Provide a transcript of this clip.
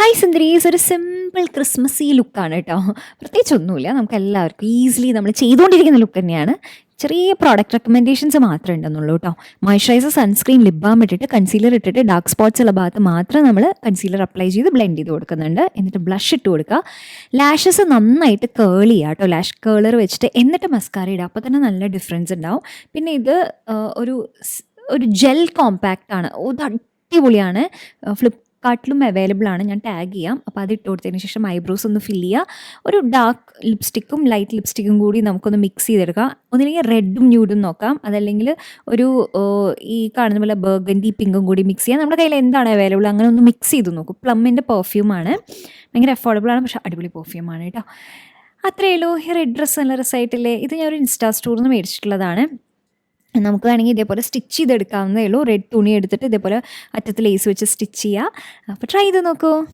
Hi സുന്ദരീസ്, ഒരു simple ക്രിസ്മസി ലുക്കാണ് കേട്ടോ. പ്രത്യേകിച്ചൊന്നുമില്ല, നമുക്ക് എല്ലാവർക്കും ഈസിലി നമ്മൾ ചെയ്തുകൊണ്ടിരിക്കുന്ന ലുക്ക് തന്നെയാണ്. ചെറിയ പ്രോഡക്റ്റ് റെക്കമെൻഡേഷൻസ് മാത്രമേ ഉണ്ടെന്നുള്ളൂ കേട്ടോ. മോയ്സ്ചറൈസർ, സൺസ്ക്രീൻ, ലിപ് ബാം ഇട്ടിട്ട് കൺസീലർ ഇട്ടിട്ട് ഡാർക്ക് സ്പോട്ട്സ് ഉള്ള ഭാഗത്ത് മാത്രം നമ്മൾ കൺസീലർ അപ്ലൈ ചെയ്ത് ബ്ലെൻഡ് ചെയ്ത് കൊടുക്കുന്നുണ്ട്. എന്നിട്ട് ബ്ലഷ് ഇട്ട് കൊടുക്കുക. ലാഷസ് നന്നായിട്ട് കേൾ ചെയ്യുക കേട്ടോ, ലാഷ് കേളർ വെച്ചിട്ട്. എന്നിട്ട് മസ്കാര ഇടുക. അപ്പോൾ തന്നെ നല്ല ഡിഫറൻസ് ഉണ്ടാവും. പിന്നെ ഇത് ഒരു ഒരു ജെൽ കോമ്പാക്റ്റ് ആണ്. ഇത് അടിപൊളിയാണ്. ഫ്ലിപ്കാർട്ടിലും അവൈലബിൾ ആണ്, ഞാൻ ടാഗ് ചെയ്യാം. അപ്പോൾ അത് ഇട്ട് കൊടുത്തതിന് ശേഷം ഐബ്രോസ് ഒന്ന് ഫില്ല് ചെയ്യുക. ഒരു ഡാർക്ക് ലിപ്സ്റ്റിക്കും ലൈറ്റ് ലിപ്സ്റ്റിക്കും കൂടി നമുക്കൊന്ന് മിക്സ് ചെയ്തെടുക്കാം. ഒന്നില്ലെങ്കിൽ റെഡും ന്യൂഡും നോക്കാം, അതല്ലെങ്കിൽ ഒരു ഈ കാണുന്ന പോലെ ബർഗൻഡി പിങ്കും കൂടി മിക്സ് ചെയ്യാം. നമ്മുടെ കയ്യിൽ എന്താണ് അവൈലബിൾ അങ്ങനെ ഒന്ന് മിക്സ് ചെയ്ത് നോക്കും. പ്ലമ്മിൻ്റെ പെർഫ്യൂമാണ്, ഭയങ്കര അഫോർഡബിൾ ആണ്, പക്ഷേ അടിപൊളി പെർഫ്യൂമാണ് കേട്ടോ. അത്രയേ ഉള്ളൂ. ഈ റെഡ് ഡ്രസ്സ് നല്ല രസമായിട്ടില്ലേ? ഇത് ഞാൻ ഒരു ഇൻസ്റ്റാ സ്റ്റോറിൽ നിന്ന് മേടിച്ചിട്ടുള്ളതാണ്. നമുക്ക് വേണമെങ്കിൽ ഇതേപോലെ സ്റ്റിച്ച് ചെയ്തെടുക്കാവുന്നതേ ഉള്ളൂ. റെഡ് തുണി എടുത്തിട്ട് ഇതേപോലെ അറ്റത്ത് ലേസ് വെച്ച് സ്റ്റിച്ച് ചെയ്യുക. അപ്പോൾ ട്രൈ ചെയ്ത് നോക്കൂ.